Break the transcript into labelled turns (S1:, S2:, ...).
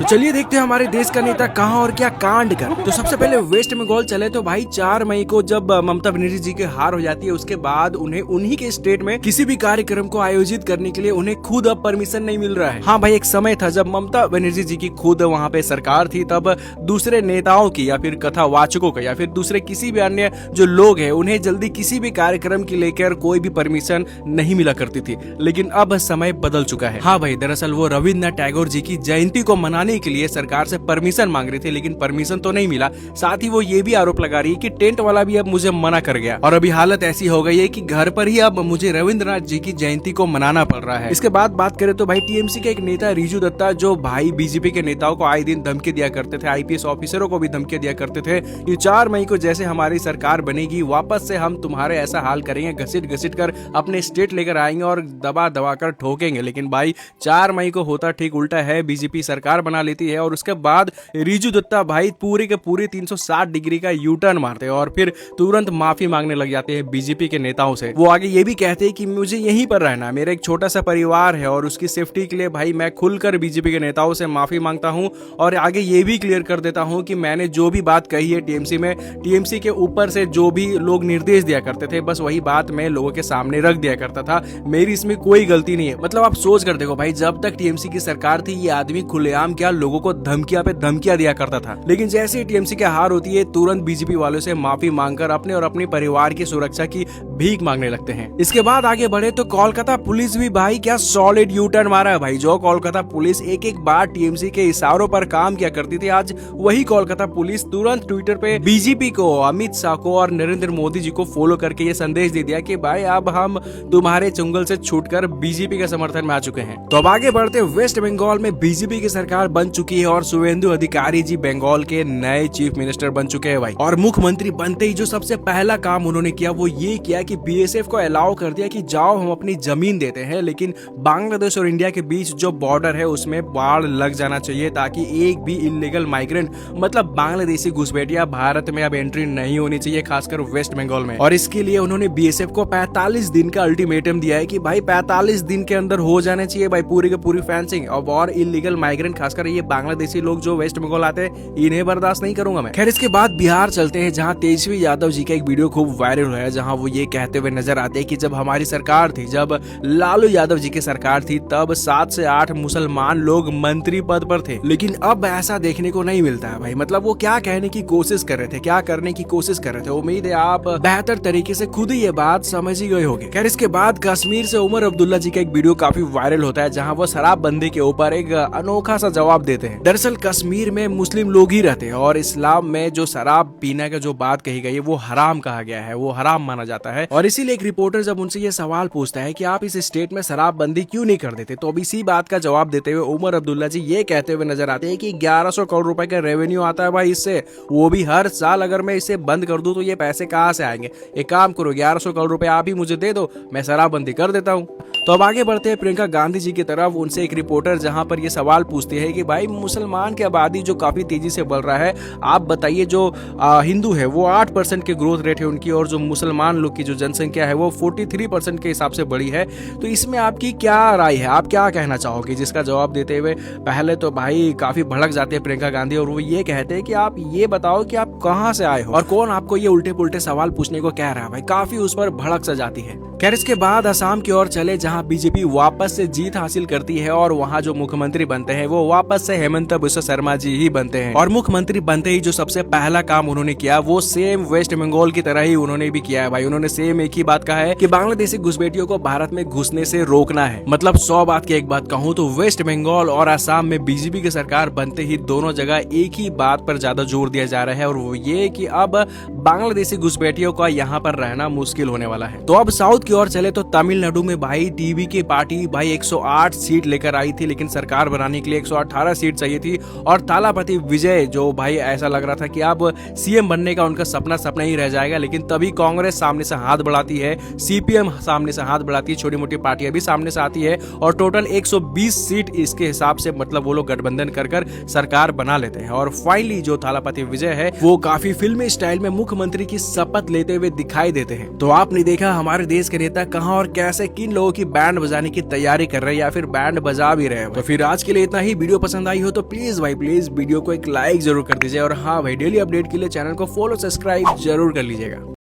S1: तो चलिए देखते हैं हमारे देश का नेता कहां और क्या कांड कर। तो सबसे पहले वेस्ट बंगाल चले तो भाई 4 मई को जब ममता बनर्जी जी की हार हो जाती है, उसके बाद उन्हें उन्हीं के स्टेट में किसी भी कार्यक्रम को आयोजित करने के लिए उन्हें खुद अब परमिशन नहीं मिल रहा है। हाँ भाई, एक समय था जब ममता बनर्जी जी की खुद वहाँ पे सरकार थी, तब दूसरे नेताओं की या फिर कथावाचकों का या फिर दूसरे किसी भी अन्य जो लोग हैं उन्हें जल्दी किसी भी कार्यक्रम की लेकर कोई भी परमिशन नहीं मिला करती थी। लेकिन अब समय बदल चुका है। हाँ भाई, दरअसल वो रविन्द्रनाथ टैगोर जी की जयंती को मनाने के लिए सरकार से परमिशन मांग रही थी, लेकिन परमिशन तो नहीं मिला। साथ ही वो ये भी आरोप लगा रही है कि टेंट वाला भी अब मुझे मना कर गया और अभी हालत ऐसी हो गई है कि घर पर ही अब मुझे रविन्द्रनाथ जी की जयंती को मनाना पड़ रहा है। इसके बाद बात करें तो भाई टीएमसी के एक नेता रिजू दत्ता, जो भाई बीजेपी के नेताओं को आए दिन धमकी दिया करते थे, आईपीएस ऑफिसरों को भी धमकी दिया करते थे कि 4 मई को जैसे हमारी सरकार बनेगी वापस से हम तुम्हारे ऐसा हाल करेंगे, घसीट घसीट कर अपने स्टेट लेकर आएंगे और दबा दबा कर ठोकेंगे। लेकिन भाई 4 मई को होता ठीक उल्टा है, बीजेपी सरकार बना लेती है और उसके बाद रिजू दत्ता भाई पूरे के पूरे 360 डिग्री का यू टर्न मारते हैं और फिर तुरंत माफी मांगने लग जाते हैं बीजेपी के नेताओं से। वो आगे ये भी कहते हैं कि मुझे यहीं पर रहना, मेरा एक छोटा सा परिवार है और उसकी सेफ्टी के लिए भाई मैं खुलकर बीजेपी के नेताओं से माफी मांगता हूं और आगे ये भी क्लियर कर देता हूं कि मैंने जो भी बात कही है टीएमसी में, टीएमसी के ऊपर से जो भी लोग निर्देश दिया करते थे बस वही बात मैं लोगों के सामने रख दिया करता था, मेरी इसमें कोई गलती नहीं है। मतलब आप सोच कर देखो भाई, जब तक टीएमसी की सरकार थी ये आदमी खुलेआम क्या लोगों को धमकियां पे धमकियां दिया करता था, लेकिन जैसे ही टीएमसी की हार होती है तुरंत बीजेपी वालों से माफी मांगकर अपने और अपने परिवार की सुरक्षा की भीख मांगने लगते हैं। इसके बाद आगे बढ़े तो कोलकाता पुलिस भी भाई क्या सॉलिड यू टर्न मारा है भाई। जो कोलकाता पुलिस एक एक बार टीएमसी के इशारों पर काम किया करती थी, आज वही कोलकाता पुलिस तुरंत ट्विटर पे बीजेपी को, अमित शाह को और नरेंद्र मोदी जी को फॉलो करके ये संदेश दे दिया कि भाई अब हम तुम्हारे चुंगल से छूटकर बीजेपी के समर्थन में आ चुके हैं। तो अब आगे बढ़ते वेस्ट बंगाल में बीजेपी की सरकार बन चुकी है और शुभेंदु अधिकारी जी बंगाल के नए चीफ मिनिस्टर बन चुके हैं भाई। और मुख्यमंत्री बनते ही जो सबसे पहला काम उन्होंने किया वो ये किया कि बीएसएफ को अलाउ कर दिया कि जाओ हम अपनी जमीन देते हैं, लेकिन बांग्लादेश और इंडिया के बीच जो बॉर्डर है उसमें बाढ़ लग जाना चाहिए ताकि एक भी इलीगल माइग्रेंट मतलब बांग्लादेशी घुसपैठिया भारत में अब एंट्री नहीं होनी चाहिए, खासकर वेस्ट बंगाल में। और इसके लिए उन्होंने बीएसएफ को 45 दिन का अल्टीमेटम दिया है कि भाई 45 दिन के अंदर हो जाने चाहिए भाई पूरी की पूरी फेंसिंग। और इलीगल माइग्रेंट खासकर ये बांग्लादेशी लोग जो वेस्ट बंगाल आते हैं इन्हें बर्दाश्त नहीं करूंगा मैं। खैर इसके बाद बिहार चलते हैं जहां तेजस्वी यादव जी का एक वीडियो खूब वायरल हुआ है, जहां वो ये कहते हुए नजर आते हैं कि जब हमारी सरकार थी, जब लालू यादव जी की सरकार थी, तब 7 से 8 मुसलमान लोग मंत्री पद पर थे, लेकिन अब ऐसा देखने को नहीं मिलता है भाई। मतलब वो क्या कहने की कोशिश कर रहे थे, क्या करने की कोशिश कर रहे थे, उम्मीद है आप बेहतर तरीके से खुद ही ये बात समझ ही गए होंगे। खैर इसके बाद कश्मीर से उमर अब्दुल्ला जी का एक वीडियो काफी वायरल होता है, जहां वो शराबबंदी के ऊपर एक अनोखा सा जवाब देते हैं। दरअसल कश्मीर में मुस्लिम लोग ही रहते हैं और इस्लाम में जो शराब पीने का जो बात कही गई है वो हराम कहा गया है, वो हराम माना जाता है। और इसीलिए एक रिपोर्टर जब उनसे ये सवाल पूछता है कि आप इस स्टेट में शराबबंदी क्यों नहीं कर देते, तो अब इसी बात का जवाब देते हुए उमर अब्दुल्ला जी ये कहते हुए नजर आते हैं कि 1100 करोड़ रुपए का रेवेन्यू आता है भाई इससे, वो भी हर साल। अगर मैं इसे बंद कर दूं तो ये पैसे कहां से आएंगे? एक काम करो, 1100 करोड़ रुपए आप ही मुझे दे दो, मैं शराबबंदी कर देता हूं। तो अब आगे बढ़ते हैं प्रियंका गांधी जी की तरफ। उनसे एक रिपोर्टर जहां पर ये सवाल पूछती है कि भाई मुसलमान की आबादी जो काफी तेजी से बढ़ रहा है, आप बताइए जो हिंदू है वो 8% के ग्रोथ रेट है उनकी और जो मुसलमान लोग की जो जनसंख्या है वो 43% के हिसाब से बढ़ी है, तो इसमें आपकी क्या राय है, आप क्या कहना चाहोगे? जिसका जवाब देते हुए पहले तो भाई काफी भड़क जाते हैं प्रियंका गांधी और वो ये कहते हैं कि आप ये बताओ कि आप कहां से आए हो और कौन आपको ये उल्टे पुल्टे सवाल पूछने को कह रहा है भाई। काफी उस पर भड़क सा जाती है। खैर इसके बाद असम की ओर चले जहां बीजेपी वापस से जीत हासिल करती है और वहां जो मुख्यमंत्री बनते हैं वो वापस से हेमंत बिस्वा शर्मा जी ही बनते हैं। और मुख्यमंत्री बनते ही जो सबसे पहला काम उन्होंने किया वो सेम वेस्ट बंगाल की तरह ही उन्होंने भी किया है भाई। उन्होंने सेम एक ही बात कहा है कि बांग्लादेशी घुसपैठियों को भारत में घुसने से रोकना है। मतलब 100 बात की एक बात कहूँ तो वेस्ट बंगाल और असम में बीजेपी की सरकार बनते ही दोनों जगह एक ही बात पर ज्यादा जोर दिया जा रहा है और वो ये कि अब बांग्लादेशी घुसपैठियों का यहाँ पर रहना मुश्किल होने वाला है। तो अब साउथ की ओर चले तो तमिलनाडु में भाई टीवी की पार्टी भाई 108 सीट लेकर आई थी, लेकिन सरकार बनाने के लिए 118 सीट चाहिए थी और थालापति विजय जो भाई ऐसा लग रहा था कि अब सीएम बनने का उनका सपना ही रह जाएगा, लेकिन तभी कांग्रेस सामने से हाथ बढ़ाती है, सीपीएम सामने से हाथ बढ़ाती है, छोटी मोटी पार्टियां भी सामने से आती है और टोटल 120 सीट इसके हिसाब से मतलब वो लोग गठबंधन कर सरकार बना लेते हैं। और फाइनली जो थालापति विजय है वो काफी फिल्मी स्टाइल में मुख्यमंत्री की शपथ लेते हुए दिखाई देते हैं। तो आपने देखा हमारे देश के नेता कहाँ और कैसे किन लोगों की बैंड बजाने की तैयारी कर रहे हैं या फिर बैंड बजा भी रहे हैं। तो फिर आज के लिए इतना ही। वीडियो पसंद आई हो तो प्लीज भाई प्लीज वीडियो को एक लाइक जरूर कर दीजिए और हाँ भाई डेली अपडेट के लिए चैनल को फॉलो सब्सक्राइब जरूर कर लीजिएगा।